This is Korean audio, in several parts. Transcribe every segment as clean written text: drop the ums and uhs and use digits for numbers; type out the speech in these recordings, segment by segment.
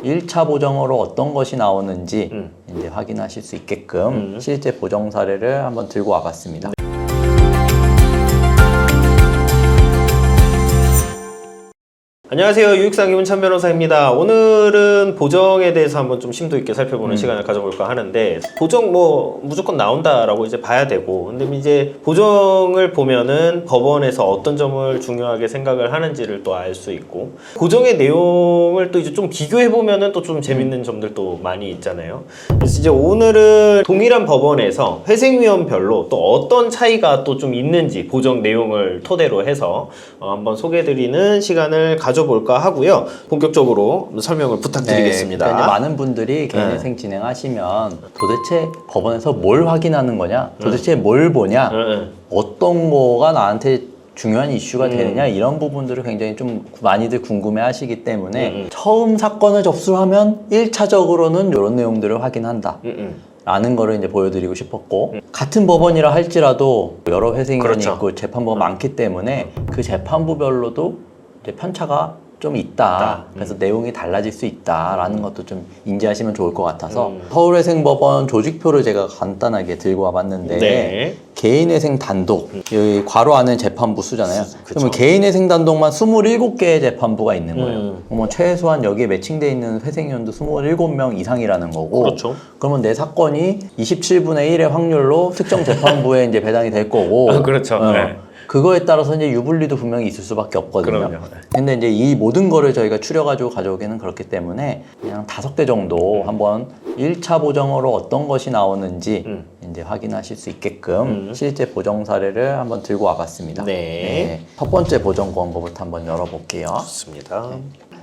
1차 보정으로 어떤 것이 나오는지 이제 확인하실 수 있게끔 실제 보정 사례를 한번 들고 와봤습니다. 안녕하세요. 유익상 김은찬 변호사입니다. 오늘은 보정에 대해서 한번 좀 심도 있게 살펴보는 시간을 가져볼까 하는데, 보정 뭐 무조건 나온다라고 이제 봐야 되고, 근데 이제 보정을 보면은 법원에서 어떤 점을 중요하게 생각을 하는지를 또 알 수 있고, 보정의 내용을 또 이제 좀 비교해 보면은 또 좀 재밌는 점들도 많이 있잖아요. 그래서 이제 오늘은 동일한 법원에서 회생위원별로 또 어떤 차이가 또 좀 있는지 보정 내용을 토대로 해서 한번 소개해드리는 시간을 가져볼까 하고요. 본격적으로 설명을 부탁드리겠습니다. 네, 그러니까 이제 많은 분들이 개인회생 진행하시면 도대체 법원에서 뭘 확인하는 거냐? 도대체 뭘 보냐? 어떤 거가 나한테 중요한 이슈가 되느냐? 이런 부분들을 굉장히 좀 많이들 궁금해 하시기 때문에 처음 사건을 접수하면 1차적으로는 이런 내용들을 확인한다. 라는 거를 이제 보여드리고 싶었고, 같은 법원이라 할지라도 여러 회생위원이 그렇죠. 있고 재판부가 많기 때문에 그 재판부별로도 이제 편차가 좀 있다. 그래서 내용이 달라질 수 있다라는 것도 좀 인지하시면 좋을 것 같아서 서울회생법원 조직표를 제가 간단하게 들고 와봤는데, 네. 개인회생 단독, 여기 괄호 안에 재판부 수잖아요. 그쵸. 그러면 개인회생 단독만 27개의 재판부가 있는 거예요. 그러면 최소한 여기에 매칭돼 있는 회생위원도 27명 이상이라는 거고, 그렇죠. 그러면 내 사건이 27분의 1의 확률로 특정 재판부에 이제 배당이 될 거고, 그렇죠. 네. 그거에 따라서 이제 유불리도 분명히 있을 수밖에 없거든요. 그럼요. 근데 이제 이 모든 거를 저희가 추려가지고 가져오기는 그렇기 때문에 그냥 5개 정도 한번 1차 보정으로 어떤 것이 나오는지 이제 확인하실 수 있게끔 실제 보정 사례를 한번 들고 와봤습니다. 네. 첫 번째 보정 권고부터 한번 열어볼게요. 좋습니다.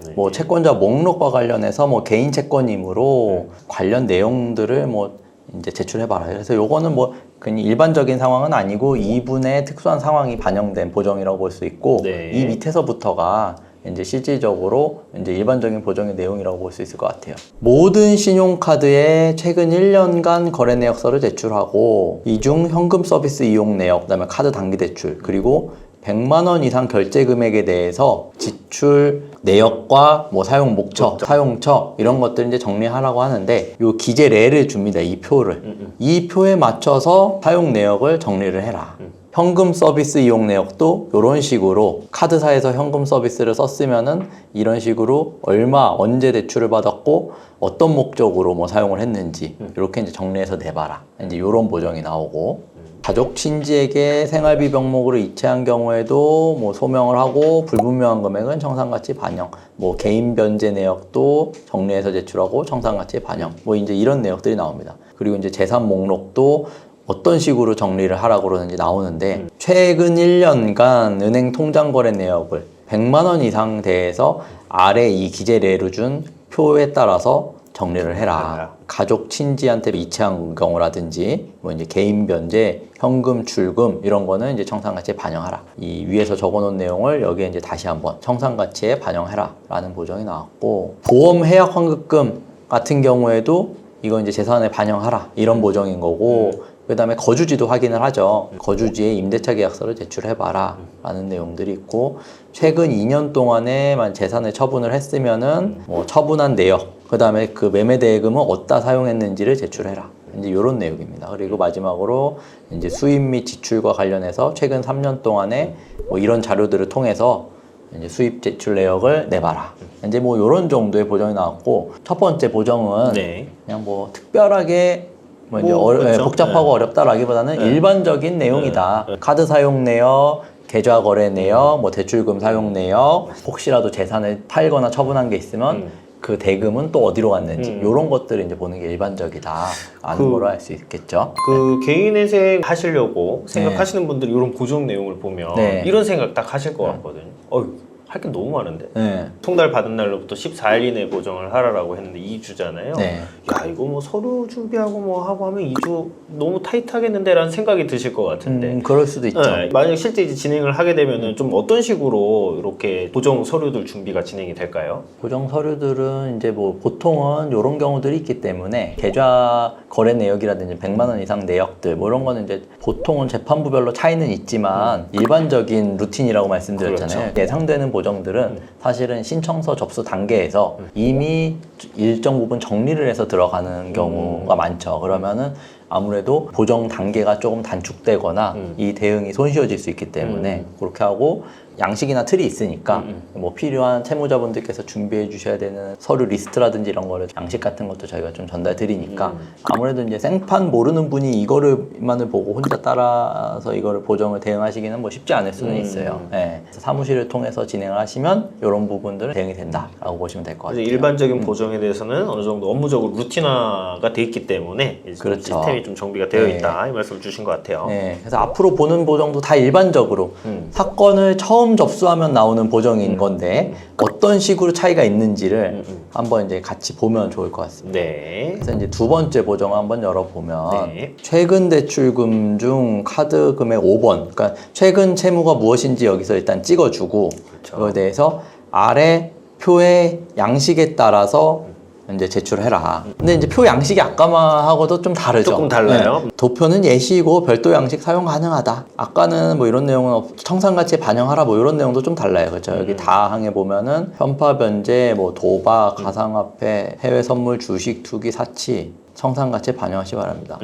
네. 뭐 채권자 목록과 관련해서 뭐 개인 채권이므로 관련 내용들을 뭐 이제 제출해봐라. 그래서 요거는 뭐 그냥 일반적인 상황은 아니고 이분의 특수한 상황이 반영된 보정이라고 볼 수 있고, 네. 이 밑에서부터가 이제 실질적으로 이제 일반적인 보정의 내용이라고 볼 수 있을 것 같아요. 모든 신용카드의 최근 1년간 거래 내역서를 제출하고, 이 중 현금 서비스 이용 내역, 그다음에 카드 단기 대출, 그리고 100만 원 이상 결제 금액에 대해서 지출 내역과 뭐 사용 목적, 사용처 이런 것들 이제 정리하라고 하는데, 요 기재례를 줍니다. 이 표를. 이 표에 맞춰서 사용 내역을 정리를 해라. 현금 서비스 이용 내역도 이런 식으로 카드사에서 현금 서비스를 썼으면은 이런 식으로 얼마, 언제 대출을 받았고 어떤 목적으로 뭐 사용을 했는지 이렇게 이제 정리해서 내봐라. 이제 이런 보정이 나오고, 가족 친지에게 생활비 명목으로 이체한 경우에도 뭐 소명을 하고 불분명한 금액은 청산가치 반영, 뭐 개인 변제 내역도 정리해서 제출하고 청산가치 반영, 뭐 이제 이런 내역들이 나옵니다. 그리고 이제 재산 목록도 어떤 식으로 정리를 하라고 그러는지 나오는데, 최근 1년간 은행 통장 거래 내역을 100만 원 이상 대해서 아래 이 기재례로 준 표에 따라서 정리를 해라. 가족 친지한테 이체한 경우라든지 뭐 이제 개인 변제, 현금 출금 이런 거는 이제 청산가치에 반영하라. 이 위에서 적어놓은 내용을 여기에 이제 다시 한번 청산가치에 반영해라라는 보정이 나왔고, 보험 해약 환급금 같은 경우에도 이거 이제 재산에 반영하라 이런 보정인 거고, 그 다음에 거주지도 확인을 하죠. 거주지에 임대차 계약서를 제출해봐라 라는 내용들이 있고, 최근 2년 동안에만 재산을 처분을 했으면은 뭐 처분한 내역, 그 다음에 그 매매 대금은 어디다 사용했는지를 제출해라. 이제 이런 내용입니다. 그리고 마지막으로 이제 수입 및 지출과 관련해서 최근 3년 동안에 뭐 이런 자료들을 통해서 이제 수입 제출 내역을 내봐라. 이제 뭐 이런 정도의 보정이 나왔고, 첫 번째 보정은 그냥 뭐 특별하게 뭐 이제 그렇죠. 복잡하고 어렵다라기보다는 일반적인 내용이다. 카드 사용 내역, 계좌 거래 내역, 뭐 대출금 사용 내역, 혹시라도 재산을 팔거나 처분한 게 있으면 그 대금은 또 어디로 갔는지 이런 것들을 이제 보는 게 일반적이다 라는 거로 알 수 있겠죠. 그 개인회생 하시려고 생각하시는 분들이 이런 보정 내용을 보면 이런 생각 딱 하실 것 같거든요. 할 게 너무 많은데. 통달 받은 날로부터 14일 이내 보정을 하라고 했는데 2주잖아요. 야, 이거 뭐 서류 준비하고 뭐 하고 하면 2주 너무 타이트하겠는데 라는 생각이 드실 것 같은데. 그럴 수도 있죠. 만약 실제 이제 진행을 하게 되면은 좀 어떤 식으로 이렇게 보정 서류들 준비가 진행이 될까요? 보정 서류들은 이제 뭐 보통은 이런 경우들이 있기 때문에 계좌 거래 내역이라든지 100만 원 이상 내역들 뭐 이런 거는 이제 보통은 재판부별로 차이는 있지만 일반적인 루틴이라고 말씀드렸잖아요. 예상되는 보정들은 사실은 신청서 접수 단계에서 이미 일정 부분 정리를 해서 들어가는 경우가 많죠. 그러면은 아무래도 보정 단계가 조금 단축되거나 이 대응이 손쉬워질 수 있기 때문에 그렇게 하고 양식이나 틀이 있으니까 뭐 필요한 채무자분들께서 준비해 주셔야 되는 서류 리스트라든지 이런 거를 양식 같은 것도 저희가 좀 전달 드리니까 아무래도 이제 생판 모르는 분이 이거를만을 보고 혼자 따라서 이거를 보정을 대응하시기는 뭐 쉽지 않을 수는 있어요. 네. 그래서 사무실을 통해서 진행을 하시면 이런 부분들은 대응이 된다라고 보시면 될 것 같아요. 일반적인 보정에 대해서는 어느 정도 업무적으로 루틴화가 돼 있기 때문에 이제 그렇죠. 시스템이 좀 정비가 되어 있다 이 말씀을 주신 것 같아요. 네, 그래서 앞으로 보는 보정도 다 일반적으로 사건을 처음 접수하면 나오는 보정인 건데 어떤 식으로 차이가 있는지를 한번 이제 같이 보면 좋을 것 같습니다. 네. 그래서 이제 두 번째 보정 한번 열어보면 네. 최근 대출금 중 카드 금액 5번, 그러니까 최근 채무가 무엇인지 여기서 일단 찍어주고 그렇죠. 그거에 대해서 아래 표의 양식에 따라서 이제 제출해라. 근데 이제 표 양식이 아까하고도 좀 다르죠. 조금 달라요. 네. 도표는 예시이고 별도 양식 사용 가능하다. 아까는 뭐 이런 내용은 청산가치에 반영하라 뭐 이런 내용도 좀 달라요. 그렇죠. 여기 다항에 보면은 편파 변제, 뭐 도박, 가상화폐, 해외 선물, 주식, 투기, 사치 청산가치에 반영하시 바랍니다.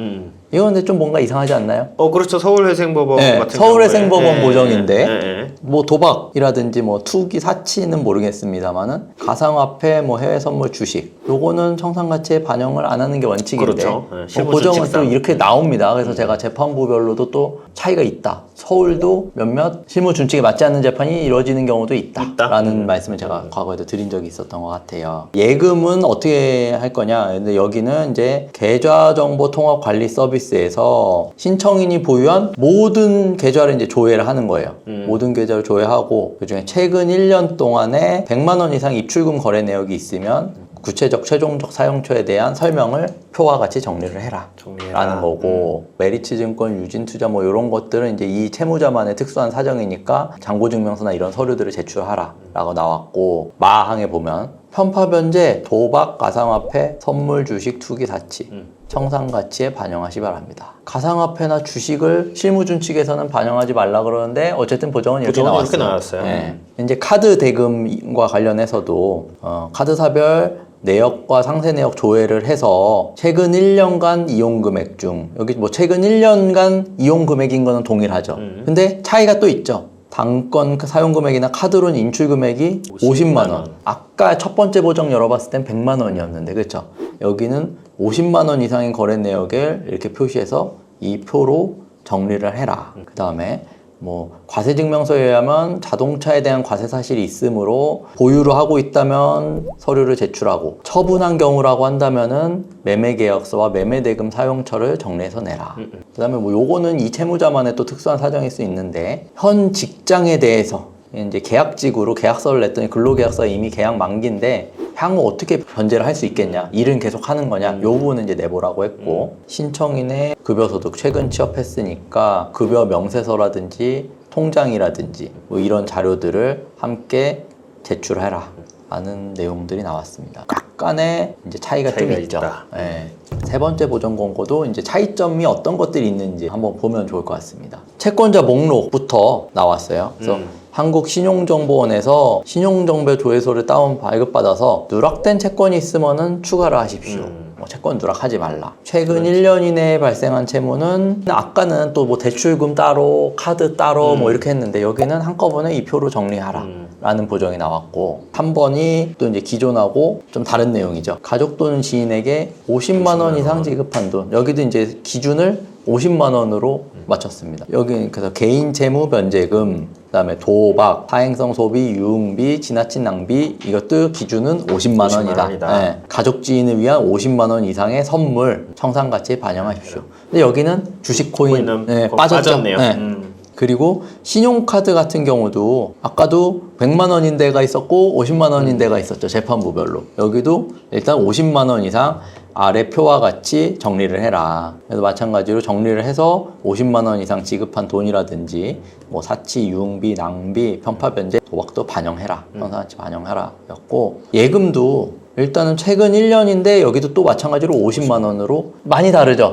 이건 근데 좀 뭔가 이상하지 않나요? 그렇죠. 서울회생법원 네, 같은 서울회생법원 경우에. 보정인데 네. 뭐 도박이라든지 뭐 투기 사치는 모르겠습니다만은 가상화폐 뭐 해외 선물 주식 요거는 청산가치에 반영을 안 하는 게 원칙인데 그렇죠. 네, 실무 보정은 또 준칙상. 이렇게 나옵니다. 그래서 제가 재판부별로도 또 차이가 있다. 서울도 몇몇 실무 준칙에 맞지 않는 재판이 이루어지는 경우도 있다라는 말씀을 제가 과거에도 드린 적이 있었던 것 같아요. 예금은 어떻게 할 거냐? 근데 여기는 이제 계좌정보통합관리 서비스에서 신청인이 보유한 모든 계좌를 이제 조회를 하는 거예요. 모든 계좌를 조회하고 그중에 최근 1년 동안에 100만 원 이상 입출금 거래 내역이 있으면 구체적 최종적 사용처에 대한 설명을 표와 같이 정리를 해라. 라는 거고 메리츠증권, 유진투자 뭐 이런 것들은 이제 이 채무자만의 특수한 사정이니까 잔고증명서나 이런 서류들을 제출하라 라고 나왔고 마항에 보면 편파변제, 도박, 가상화폐, 선물, 주식, 투기, 사치 청산가치에 반영하시 바랍니다. 가상화폐나 주식을 실무준 측에서는 반영하지 말라 그러는데 어쨌든 보정은 이렇게 보정은 나왔어요. 이렇게 나왔어요. 네. 이제 카드 대금과 관련해서도 카드사별 내역과 상세 내역 조회를 해서 최근 1년간 이용 금액 중 여기 뭐 최근 1년간 이용 금액인 거는 동일하죠. 근데 차이가 또 있죠. 당권 사용 금액이나 카드론 인출 금액이 50만 원. 아까 첫 번째 보정 열어봤을 땐 100만 원이었는데 그렇죠? 여기는 50만 원 이상의 거래 내역을 이렇게 표시해서 이 표로 정리를 해라. 그 다음에 뭐 과세증명서에 의하면 자동차에 대한 과세 사실이 있으므로 보유를 하고 있다면 서류를 제출하고 처분한 경우라고 한다면은 매매계약서와 매매대금 사용처를 정리해서 내라. 그다음에 뭐 요거는 이 채무자만의 또 특수한 사정일 수 있는데 현 직장에 대해서 이제 계약직으로 계약서를 냈더니 근로계약서가 이미 계약 만기인데 향후 어떻게 변제를 할 수 있겠냐, 일은 계속 하는 거냐, 요 부분은 이제 내보라고 했고 신청인의 급여소득 최근 취업했으니까 급여 명세서라든지 통장이라든지 뭐 이런 자료들을 함께 제출해라 라는 내용들이 나왔습니다. 약간의 이제 차이가 좀 있죠. 네. 세 번째 보정 공고도 이제 차이점이 어떤 것들이 있는지 한번 보면 좋을 것 같습니다. 채권자 목록부터 나왔어요. 그래서 한국신용정보원에서 신용정보 조회소를 다운 발급받아서 누락된 채권이 있으면은 추가를 하십시오. 뭐 채권 누락하지 말라. 최근 1년 이내에 발생한 채무는 아까는 또 뭐 대출금 따로 카드 따로 뭐 이렇게 했는데 여기는 한꺼번에 이 표로 정리하라. 라는 보정이 나왔고 3번이 또 이제 기존하고 좀 다른 내용이죠. 가족 또는 지인에게 50만 원 이상 지급한 돈. 여기도 이제 기준을 50만 원으로 맞췄습니다. 여기 그래서 개인 채무 변제금, 그다음에 도박, 사행성 소비, 유흥비, 지나친 낭비 이것도 기준은 50만 원이다. 네. 가족 지인을 위한 50만 원 이상의 선물 청산가치에 반영하십시오. 근데 여기는 주식 코인 네, 빠졌네요. 네. 그리고 신용카드 같은 경우도 아까도 100만 원인 데가 있었고 50만 원인 데가 있었죠. 재판부별로. 여기도 일단 50만 원 이상 아래 표와 같이 정리를 해라. 그래서 마찬가지로 정리를 해서 50만 원 이상 지급한 돈이라든지 뭐 사치, 유흥비, 낭비, 편파변제, 도박도 반영해라. 청산가치 반영해라. 였고 예금도 일단은 최근 1년인데 여기도 또 마찬가지로 50만 원으로 많이 다르죠.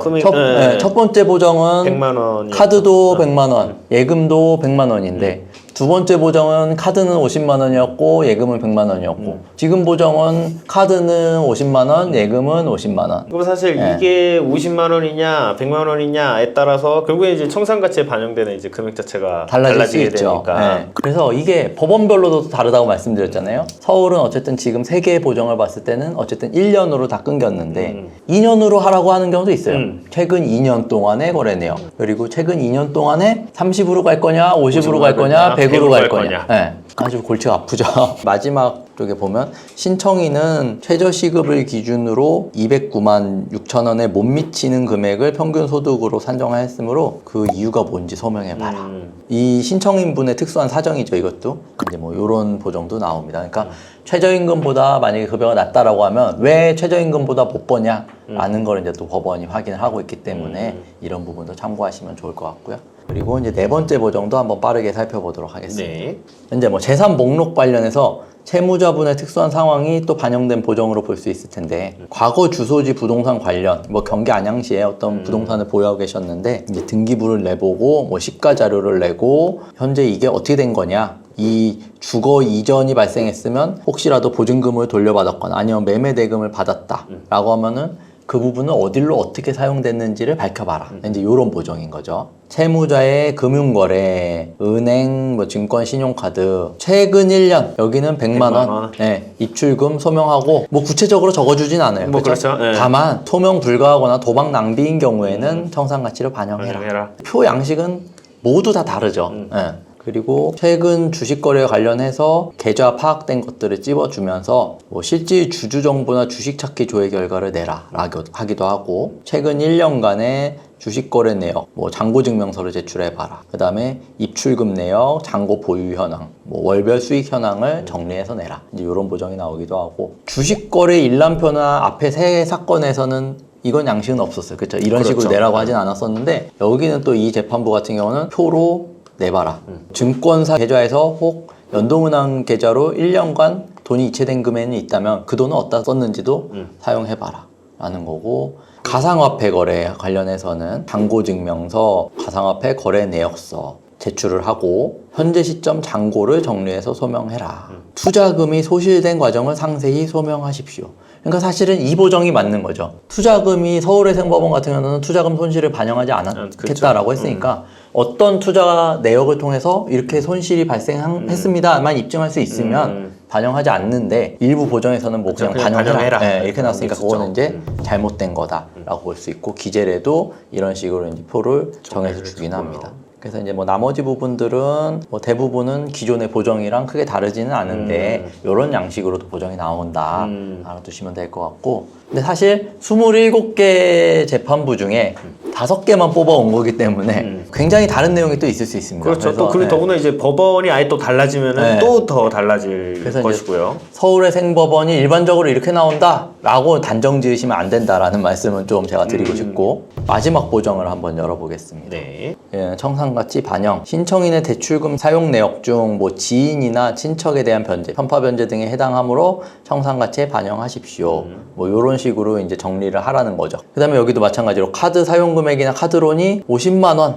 첫 번째 보정은 100만 원 카드도 100만 원, 예금도 100만 원인데 두 번째 보정은 카드는 50만 원이었고 예금은 100만 원이었고 지금 보정은 카드는 50만 원, 예금은 50만 원. 그럼 사실 예. 이게 50만 원이냐 100만 원이냐에 따라서 결국에 이제 청산가치에 반영되는 이제 금액 자체가 달라질 수 달라지게 있죠. 되니까. 네. 그래서 이게 법원별로도 다르다고 말씀드렸잖아요. 서울은 어쨌든 지금 3개의 보정을 봤을 때는 어쨌든 1년으로 다 끊겼는데 2년으로 하라고 하는 경우도 있어요. 최근 2년 동안의 거래 내역. 그리고 최근 2년 동안에 30으로 갈 거냐, 50으로 갈 거냐, 100으로 갈 거냐. 네. 아주 골치가 아프죠. 마지막 쪽에 보면 신청인은 최저시급을 기준으로 209만 6천 원에 못 미치는 금액을 평균 소득으로 산정하였으므로 그 이유가 뭔지 소명해봐라. 이 신청인분의 특수한 사정이죠. 이것도 이제 뭐 이런 보정도 나옵니다. 그러니까 최저임금보다 만약에 급여가 낮다라고 하면 왜 최저임금보다 못 버냐 라는 걸 이제 또 법원이 확인을 하고 있기 때문에 이런 부분도 참고하시면 좋을 것 같고요. 그리고 이제 네 번째 보정도 한번 빠르게 살펴보도록 하겠습니다. 네. 이제 뭐 재산 목록 관련해서 채무자분의 특수한 상황이 또 반영된 보정으로 볼 수 있을 텐데 과거 주소지 부동산 관련 뭐 경기 안양시에 어떤 부동산을 보유하고 계셨는데 이제 등기부를 내보고 뭐 시가 자료를 내고 현재 이게 어떻게 된 거냐 이 주거 이전이 발생했으면 혹시라도 보증금을 돌려받았거나 아니면 매매 대금을 받았다라고 하면은 그 부분은 어디로 어떻게 사용됐는지를 밝혀봐라. 이제 이런 보정인 거죠. 채무자의 금융거래, 은행, 뭐 증권, 신용카드, 최근 1년 여기는 100만 원, 네, 입출금 소명하고 뭐 구체적으로 적어주진 않아요. 뭐 그렇죠. 네. 다만 소명 불가하거나 도박 낭비인 경우에는 청산가치를 반영해라. 표 양식은 모두 다 다르죠. 네. 그리고 최근 주식 거래와 관련해서 계좌 파악된 것들을 찝어주면서 뭐 실질 주주 정보나 주식 찾기 조회 결과를 내라 하기도 하고 최근 1년간의 주식 거래 내역, 뭐 잔고 증명서를 제출해봐라. 그 다음에 입출금 내역, 잔고 보유 현황, 뭐 월별 수익 현황을 정리해서 내라. 이제 이런 보정이 나오기도 하고 주식 거래 일람표나 앞에 세 사건에서는 이건 양식은 없었어요. 그렇죠? 이런 그렇죠. 식으로 내라고 하진 않았었는데 여기는 또 이 재판부 같은 경우는 표로 내봐라. 증권사 계좌에서 혹 연동은행 계좌로 1년간 돈이 이체된 금액이 있다면 그 돈은 어디다 썼는지도 사용해봐라 라는 거고 가상화폐 거래 관련해서는 잔고증명서, 가상화폐 거래 내역서 제출을 하고 현재 시점 잔고를 정리해서 소명해라. 투자금이 소실된 과정을 상세히 소명하십시오. 그러니까 사실은 이 보정이 맞는 거죠. 투자금이 서울회생법원 같은 경우는 투자금 손실을 반영하지 않았겠다라고 했으니까 어떤 투자 내역을 통해서 이렇게 손실이 발생했습니다만 입증할 수 있으면 반영하지 않는데 일부 보정에서는 뭐 그냥 반영해라. 네, 이렇게 나왔으니까 그거는 이제 잘못된 거다라고 볼 수 있고 기재례도 이런 식으로 이제 표를 정해서 주긴 합니다. 그래서 이제 뭐 나머지 부분들은 뭐 대부분은 기존의 보정이랑 크게 다르지는 않은데 이런 양식으로도 보정이 나온다 알아두시면 될 것 같고 근데 사실 27개 재판부 중에 5개만 뽑아온 거기 때문에 굉장히 다른 내용이 또 있을 수 있습니다. 그렇죠. 또 그리고 더구나 이제 법원이 아예 또 달라지면은 또 더 달라질 것이고요. 서울의 생법원이 일반적으로 이렇게 나온다라고 단정 지으시면 안 된다라는 말씀은 좀 제가 드리고 싶고 마지막 보정을 한번 열어보겠습니다. 네. 예, 청산가치 반영, 신청인의 대출금 사용 내역 중 뭐 지인이나 친척에 대한 변제, 편파 변제 등에 해당하므로 청산가치에 반영하십시오. 뭐 이런 식으로 이제 정리를 하라는 거죠. 그다음에 여기도 마찬가지로 카드 사용 금액이나 카드론이 50만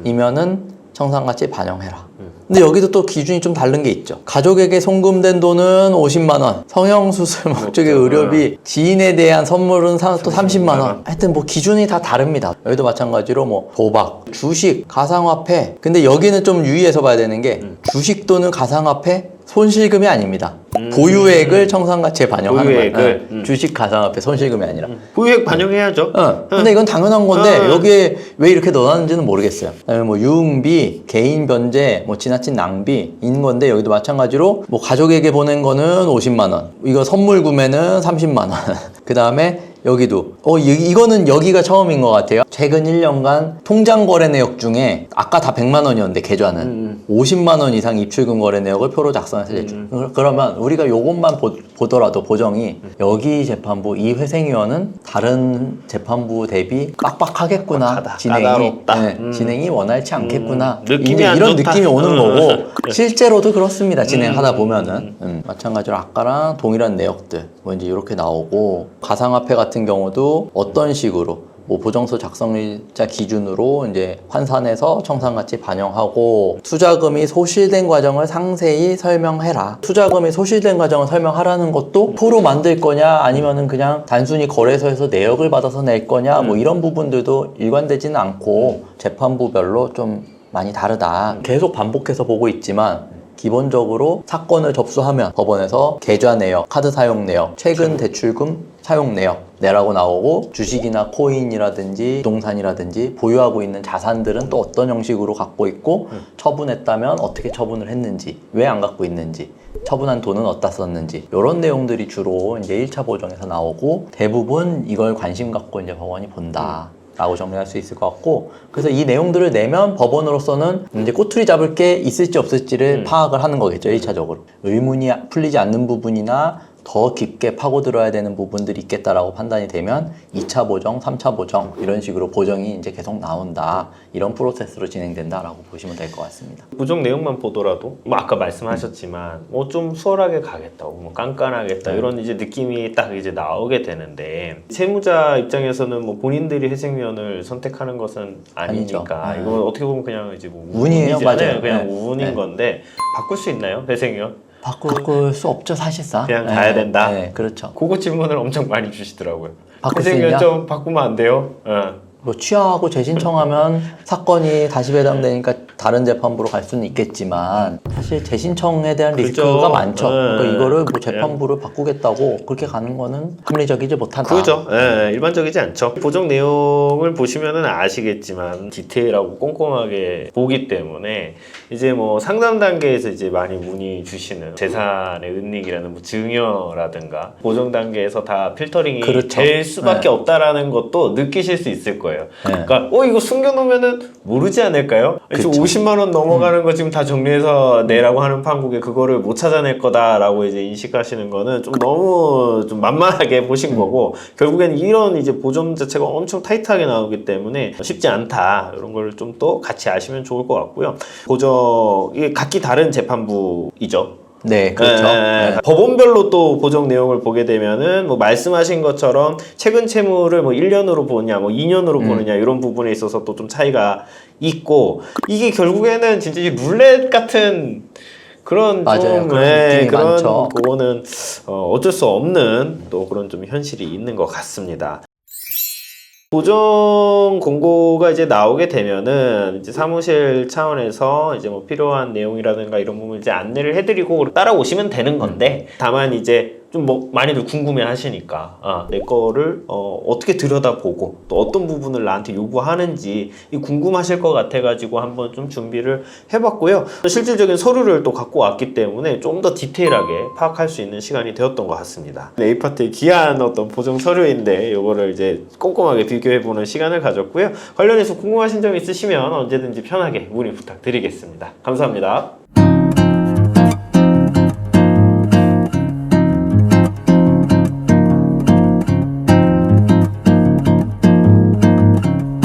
원이면은 청산가치에 반영해라. 근데 여기도 또 기준이 좀 다른 게 있죠. 가족에게 송금된 돈은 50만 원, 성형수술 목적의 의료비, 지인에 대한 선물은 또 30만 원. 하여튼 뭐 기준이 다 다릅니다. 여기도 마찬가지로 뭐 도박, 주식, 가상화폐. 근데 여기는 좀 유의해서 봐야 되는 게 주식 또는 가상화폐 손실금이 아닙니다. 보유액을 청산가치에 반영하는 거예요. 주식, 가상화폐 손실금이 아니라. 보유액 반영해야죠. 근데 이건 당연한 건데 여기에 왜 이렇게 넣어놨는지는 모르겠어요. 그다음에 뭐 유흥비, 개인 변제, 뭐 지나친 낭비인 건데 여기도 마찬가지로 뭐 가족에게 보낸 거는 50만 원, 이거 선물 구매는 30만 원. 그 다음에 여기도 이거는 여기가 처음인 것 같아요. 최근 1년간 통장 거래 내역 중에 아까 다 100만 원이었는데 계좌는 50만 원 이상 입출금 거래 내역을 표로 작성해서 제출. 그러면 우리가 요것만 보더라도 보정이 여기 재판부 이 회생위원은 다른 재판부 대비 빡빡하겠구나. 진행이 원활치 않겠구나. 느낌이 이제 안 이런 좋다. 느낌이 오는 거고 실제로도 그렇습니다. 진행하다 보면은 마찬가지로 아까랑 동일한 내역들 뭐 이제 이렇게 나오고 가상화폐 같은 경우도 어떤 식으로 뭐 보정서 작성일자 기준으로 이제 환산해서 청산가치 반영하고 투자금이 소실된 과정을 상세히 설명해라. 투자금이 소실된 과정을 설명하라는 것도 프로 만들 거냐 아니면은 그냥 단순히 거래소에서 내역을 받아서 낼 거냐 뭐 이런 부분들도 일관되지는 않고 재판부별로 좀 많이 다르다. 계속 반복해서 보고 있지만 기본적으로 사건을 접수하면 법원에서 계좌 내역, 카드 사용 내역, 최근 대출금 사용 내역 내라고 나오고 주식이나 코인이라든지 부동산이라든지 보유하고 있는 자산들은 또 어떤 형식으로 갖고 있고 처분했다면 어떻게 처분을 했는지 왜 안 갖고 있는지 처분한 돈은 어디다 썼는지 이런 내용들이 주로 이제 1차 보정에서 나오고 대부분 이걸 관심 갖고 이제 법원이 본다. 라고 정리할 수 있을 것 같고 그래서 이 내용들을 내면 법원으로서는 이제 꼬투리 잡을 게 있을지 없을지를 파악을 하는 거겠죠 1차적으로 의문이 풀리지 않는 부분이나 더 깊게 파고들어야 되는 부분들이 있겠다라고 판단이 되면 2차 보정, 3차 보정 이런 식으로 보정이 이제 계속 나온다 이런 프로세스로 진행된다라고 보시면 될 것 같습니다. 보정 내용만 보더라도 뭐 아까 말씀하셨지만 뭐 좀 수월하게 가겠다, 뭐 깐깐하겠다 이런 이제 느낌이 딱 이제 나오게 되는데 채무자 입장에서는 뭐 본인들이 회생면을 선택하는 것은 아니니까 이거 어떻게 보면 그냥 이제 뭐 운이에요, 맞아요. 그냥 네. 운인 건데 바꿀 수 있나요, 회생면? 바꿀 수 없죠 사실상. 그냥 가야 된다? 네, 그렇죠. 그거 질문을 엄청 많이 주시더라고요. 바꿀 수 회생면 있냐? 좀 바꾸면 안 돼요? 뭐 취하하고 재신청하면 사건이 다시 배당되니까 다른 재판부로 갈 수는 있겠지만 사실 재신청에 대한 그렇죠. 리스크가 많죠. 그러니까 이거를 뭐 예. 재판부를 바꾸겠다고 그렇게 가는 거는 합리적이지 못하다. 그죠. 예, 일반적이지 않죠. 보정 내용을 보시면은 아시겠지만 디테일하고 꼼꼼하게 보기 때문에 이제 뭐 상담 단계에서 이제 많이 문의 주시는 재산의 은닉이라는 뭐 증여라든가 보정 단계에서 다 필터링이 그렇죠. 될 수밖에 네. 없다라는 것도 느끼실 수 있을 거예요. 네. 그러니까 이거 숨겨놓으면은 모르지 않을까요? 지금 그쵸. 50만 원 넘어가는 거 지금 다 정리해서 내라고 하는 판국에 그거를 못 찾아낼 거다라고 이제 인식하시는 거는 좀 너무 좀 만만하게 보신 거고 결국에는 이런 이제 보정 자체가 엄청 타이트하게 나오기 때문에 쉽지 않다 이런 걸 좀 또 같이 아시면 좋을 것 같고요. 보정 이게 각기 다른 재판부이죠. 네, 그렇죠. 네. 법원별로 또 보정 내용을 보게 되면은 뭐 말씀하신 것처럼 최근 채무를 뭐 1년으로 보느냐 뭐 2년으로 보느냐 이런 부분에 있어서 또 좀 차이가 있고 이게 결국에는 진짜 이 룰렛 같은 그런 맞아요. 좀 그런 느낌이 그런 많죠. 그거는 어쩔 수 없는 또 그런 좀 현실이 있는 것 같습니다. 보정 공고가 이제 나오게 되면은 이제 사무실 차원에서 이제 뭐 필요한 내용이라든가 이런 부분을 이제 안내를 해드리고 따라오시면 되는 건데 다만 이제 좀 뭐 많이들 궁금해 하시니까 내 거를 어떻게 들여다보고 또 어떤 부분을 나한테 요구하는지 궁금하실 것 같아 가지고 한번 좀 준비를 해봤고요. 실질적인 서류를 또 갖고 왔기 때문에 좀 더 디테일하게 파악할 수 있는 시간이 되었던 것 같습니다. A파트의 귀한 어떤 보정 서류인데 이거를 이제 꼼꼼하게 비교해보는 시간을 가졌고요. 관련해서 궁금하신 점 있으시면 언제든지 편하게 문의 부탁드리겠습니다. 감사합니다.